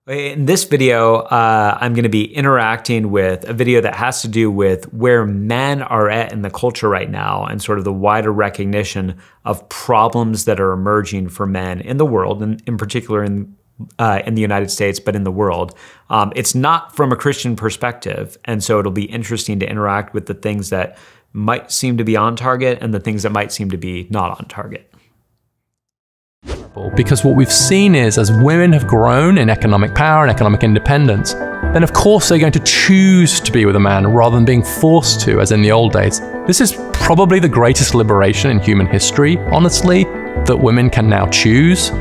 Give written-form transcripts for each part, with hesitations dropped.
In this video, I'm going to be interacting with a video that has to do with where men are at in the culture right now and sort of the wider recognition of problems that are emerging for men in the world, and in particular in the United States, but in the world. It's not from a Christian perspective, and so it'll be interesting to interact with the things that might seem to be on target and the things that might seem to be not on target. Because what we've seen is, as women have grown in economic power and economic independence, then of course they're going to choose to be with a man rather than being forced to, as in the old days. This is probably the greatest liberation in human history, honestly, that women can now choose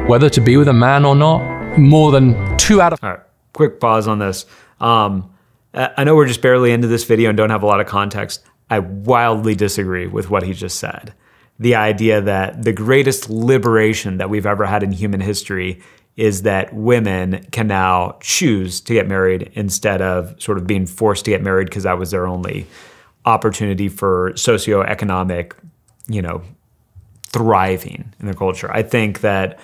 whether to be with a man or not. More than 2 out of... All right, quick pause on this. I know we're just barely into this video and don't have a lot of context. I wildly disagree with what he just said. The idea that the greatest liberation that we've ever had in human history is that women can now choose to get married instead of sort of being forced to get married because that was their only opportunity for socioeconomic, thriving in the culture. I think that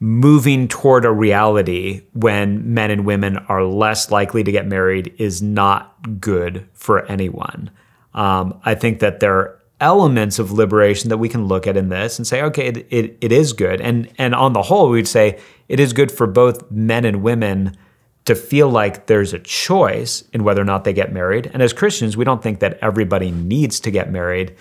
moving toward a reality when men and women are less likely to get married is not good for anyone. I think that there are elements of liberation that we can look at in this and say, okay, it is good. And on the whole, we'd say it is good for both men and women to feel like there's a choice in whether or not they get married. And as Christians, we don't think that everybody needs to get married.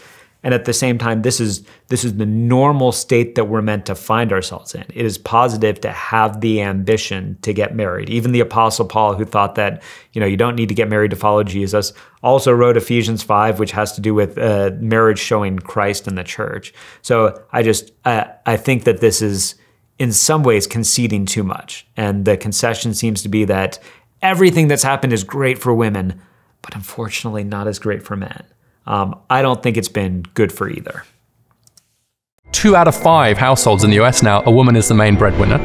And at the same time, this is the normal state that we're meant to find ourselves in. It is positive to have the ambition to get married. Even the Apostle Paul, who thought that you don't need to get married to follow Jesus, also wrote Ephesians 5, which has to do with marriage showing Christ in the church. So I think that this is in some ways conceding too much. And the concession seems to be that everything that's happened is great for women, but unfortunately not as great for men. I don't think it's been good for either. 2 out of 5 households in the US now, a woman is the main breadwinner.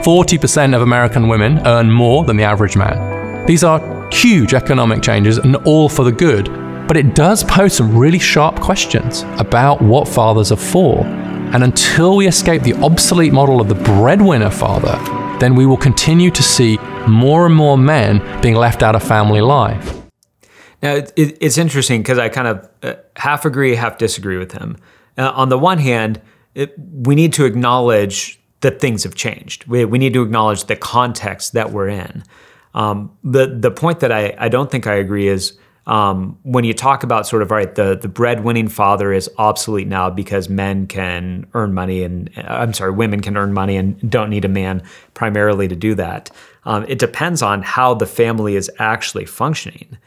40% of American women earn more than the average man. These are huge economic changes and all for the good, but it does pose some really sharp questions about what fathers are for. And until we escape the obsolete model of the breadwinner father, then we will continue to see more and more men being left out of family life. Now, it's interesting because I kind of half agree, half disagree with him. On the one hand, we need to acknowledge that things have changed. We need to acknowledge the context that we're in. The point that I don't think I agree is when you talk about sort of, right, the breadwinning father is obsolete now because men can earn money women can earn money and don't need a man primarily to do that. It depends on how the family is actually functioning.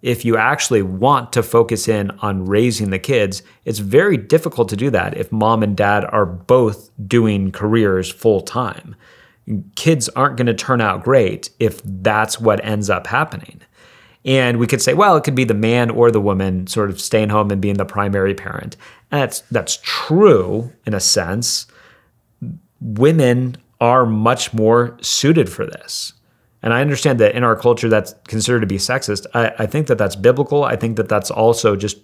If you actually want to focus in on raising the kids, it's very difficult to do that if mom and dad are both doing careers full time. Kids aren't going to turn out great if that's what ends up happening. And we could say, well, it could be the man or the woman sort of staying home and being the primary parent. And that's true in a sense. Women are much more suited for this. And I understand that in our culture that's considered to be sexist. I think that that's biblical. I think that that's also just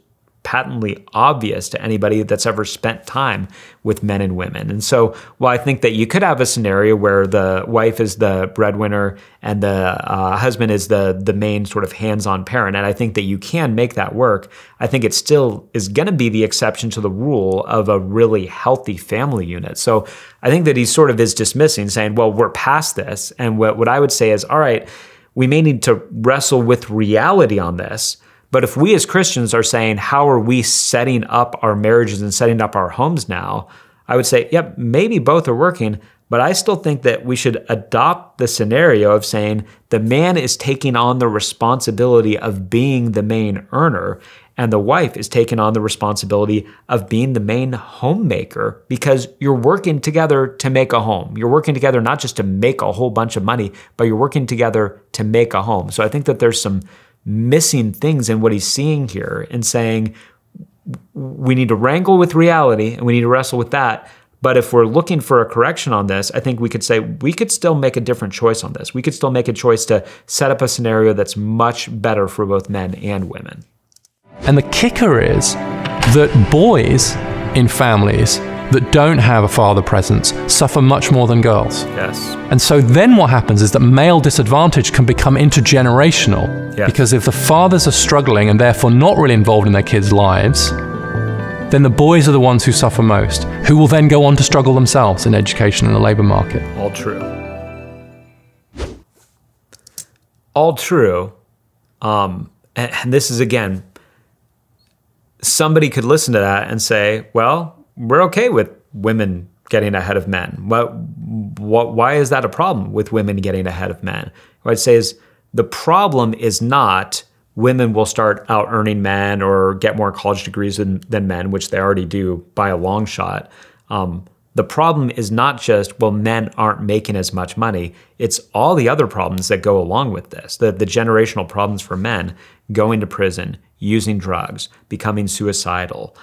patently obvious to anybody that's ever spent time with men and women. And so while I think that you could have a scenario where the wife is the breadwinner and the husband is the main sort of hands-on parent, and I think that you can make that work, I think it still is going to be the exception to the rule of a really healthy family unit. So I think that he sort of is dismissing, saying, well, we're past this. And what I would say is, all right, we may need to wrestle with reality on this. But if we as Christians are saying, how are we setting up our marriages and setting up our homes now? I would say, yep, maybe both are working, but I still think that we should adopt the scenario of saying the man is taking on the responsibility of being the main earner, and the wife is taking on the responsibility of being the main homemaker, because you're working together to make a home. You're working together not just to make a whole bunch of money, but you're working together to make a home. So I think that there's some missing things in what he's seeing here and saying we need to wrangle with reality and we need to wrestle with that. But if we're looking for a correction on this, I think we could say we could still make a different choice on this. We could still make a choice to set up a scenario that's much better for both men and women. And the kicker is that boys in families that don't have a father presence suffer much more than girls. Yes. And so then what happens is that male disadvantage can become intergenerational. Yes. Because if the fathers are struggling and therefore not really involved in their kids' lives, then the boys are the ones who suffer most, who will then go on to struggle themselves in education and the labor market. All true. All true. And this is, again, somebody could listen to that and say, well, we're okay with women getting ahead of men. Why is that a problem with women getting ahead of men? What I'd say is the problem is not women will start out earning men or get more college degrees than men, which they already do by a long shot. The problem is not just, well, men aren't making as much money. It's all the other problems that go along with this. The generational problems for men, going to prison, using drugs, becoming suicidal,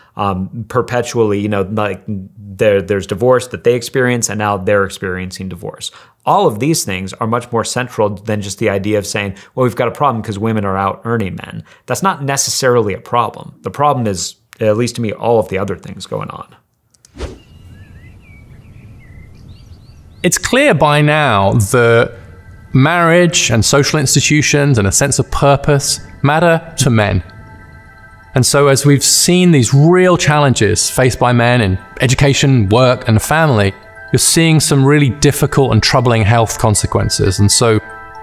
perpetually, like there's divorce that they experience and now they're experiencing divorce. All of these things are much more central than just the idea of saying, well, we've got a problem because women are out earning men. That's not necessarily a problem. The problem is, at least to me, all of the other things going on. It's clear by now that marriage and social institutions and a sense of purpose matter to men. And so as we've seen these real challenges faced by men in education, work, and family, you're seeing some really difficult and troubling health consequences. And so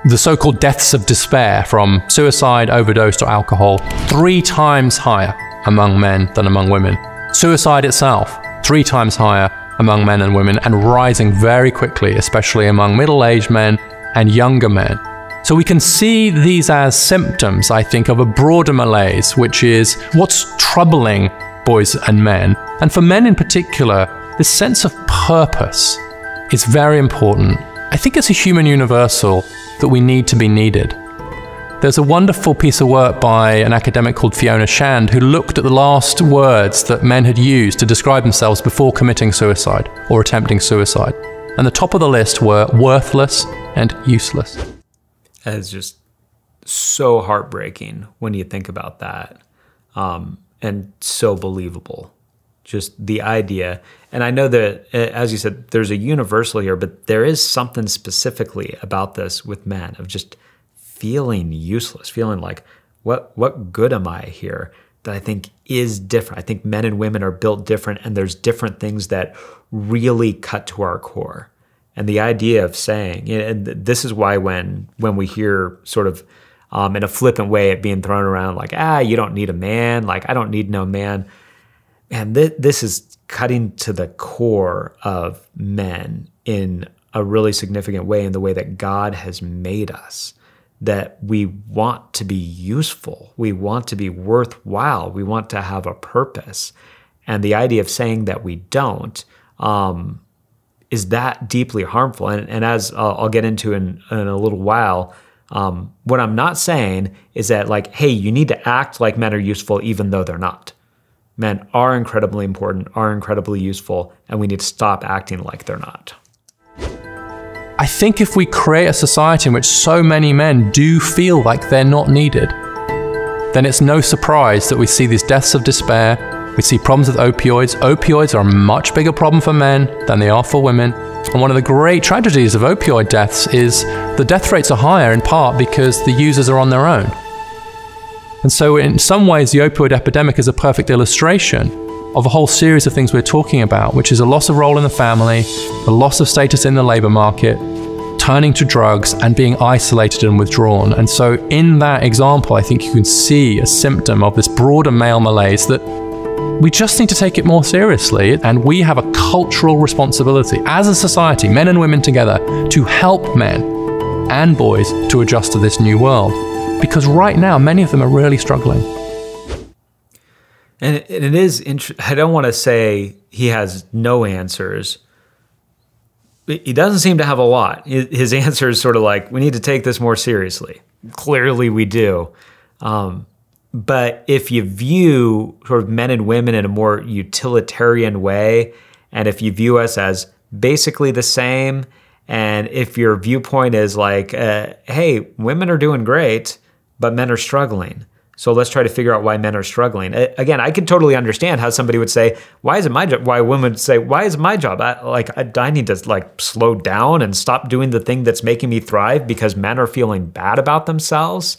the so-called deaths of despair from suicide, overdose, or alcohol, 3 times higher among men than among women. Suicide itself, 3 times higher among men and women, and rising very quickly, especially among middle-aged men and younger men. So we can see these as symptoms, I think, of a broader malaise, which is what's troubling boys and men. And for men in particular, this sense of purpose is very important. I think it's a human universal that we need to be needed. There's a wonderful piece of work by an academic called Fiona Shand who looked at the last words that men had used to describe themselves before committing suicide or attempting suicide. And the top of the list were worthless and useless. That is just so heartbreaking when you think about that, and so believable. Just the idea. And I know that, as you said, there's a universal here, but there is something specifically about this with men of just feeling useless, feeling like, what good am I here? That I think is different. I think men and women are built different, and there's different things that really cut to our core. And the idea of saying, and this is why when we hear sort of in a flippant way it being thrown around like, you don't need a man, like I don't need no man. And this is cutting to the core of men in a really significant way, in the way that God has made us. That we want to be useful, we want to be worthwhile, we want to have a purpose. And the idea of saying that we don't is that deeply harmful. And as I'll get into in a little while, what I'm not saying is that like, hey, you need to act like men are useful even though they're not. Men are incredibly important, are incredibly useful, and we need to stop acting like they're not. I think if we create a society in which so many men do feel like they're not needed, then it's no surprise that we see these deaths of despair, we see problems with opioids. Opioids are a much bigger problem for men than they are for women. And one of the great tragedies of opioid deaths is the death rates are higher in part because the users are on their own. And so in some ways, the opioid epidemic is a perfect illustration of a whole series of things we're talking about, which is a loss of role in the family, a loss of status in the labor market, turning to drugs, and being isolated and withdrawn. And so in that example, I think you can see a symptom of this broader male malaise that we just need to take it more seriously. And we have a cultural responsibility as a society, men and women together, to help men and boys to adjust to this new world. Because right now, many of them are really struggling. And it is interesting. I don't want to say he has no answers. He doesn't seem to have a lot. His answer is sort of like, we need to take this more seriously. Clearly we do. But if you view sort of men and women in a more utilitarian way, and if you view us as basically the same, and if your viewpoint is like, hey, women are doing great, but men are struggling, So let's try to figure out why men are struggling. Again, I could totally understand how somebody would say, why is it my job? Why women would say, why is it my job? I need to slow down and stop doing the thing that's making me thrive because men are feeling bad about themselves.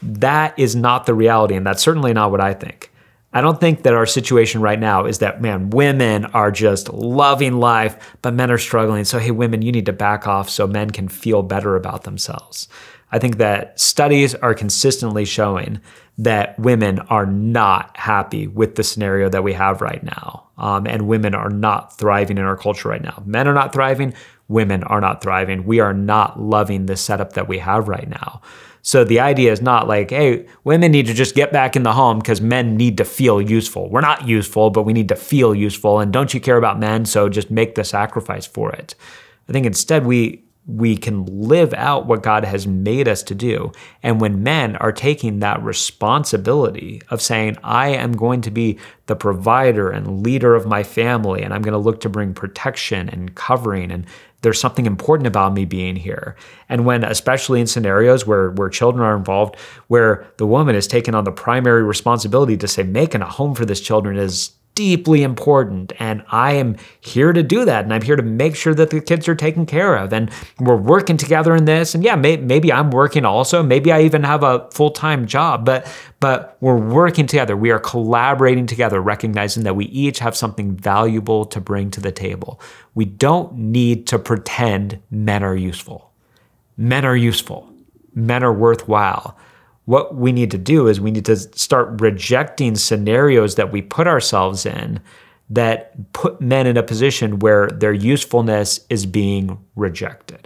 That is not the reality. And that's certainly not what I think. I don't think that our situation right now is that, man, women are just loving life, but men are struggling. So, hey, women, you need to back off so men can feel better about themselves. I think that studies are consistently showing that women are not happy with the scenario that we have right now. And women are not thriving in our culture right now. Men are not thriving. Women are not thriving. We are not loving the setup that we have right now. So the idea is not like, hey, women need to just get back in the home because men need to feel useful. We're not useful, but we need to feel useful. And don't you care about men? So just make the sacrifice for it. I think instead we can live out what God has made us to do. And when men are taking that responsibility of saying, I am going to be the provider and leader of my family, and I'm going to look to bring protection and covering, and there's something important about me being here. And when, especially in scenarios where children are involved, where the woman is taking on the primary responsibility to say, making a home for this children is deeply important, and I am here to do that, and I'm here to make sure that the kids are taken care of, and we're working together in this. And yeah, maybe I'm working also, maybe I even have a full-time job, but we're working together. We are collaborating together, recognizing that we each have something valuable to bring to the table. We don't need to pretend men are useful. Men are useful. Men are worthwhile. What we need to do is we need to start rejecting scenarios that we put ourselves in that put men in a position where their usefulness is being rejected.